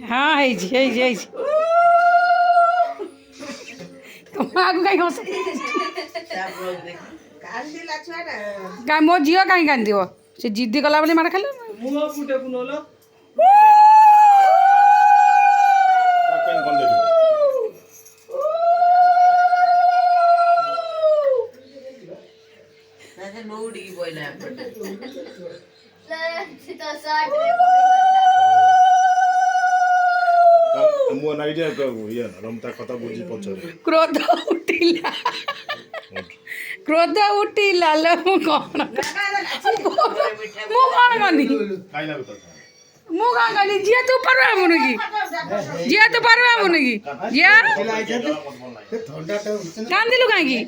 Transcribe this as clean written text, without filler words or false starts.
ହଁ ହେଇଛି ଆଗକୁ କାହିଁ ହସ କାଇଁ ମୋ ଝିଅ କାହିଁ କାନ୍ଦିବ ସେ ଜିଦ୍ଦି କଲା ବୋଲି ମାଡ଼ ଖାଇଲେ କ୍ରୋଧ ଉଠିଲା ଲୋ ମୁଁ କ'ଣ କଲି ମୁଁ କ'ଣ କଲି ଝିଅ ତୁ ପାରୁବୁନି କି ଝିଅ ତୁ ପାରୁବୁନି କି ଝିଅ କାନ୍ଦିଲୁ କାହିଁକି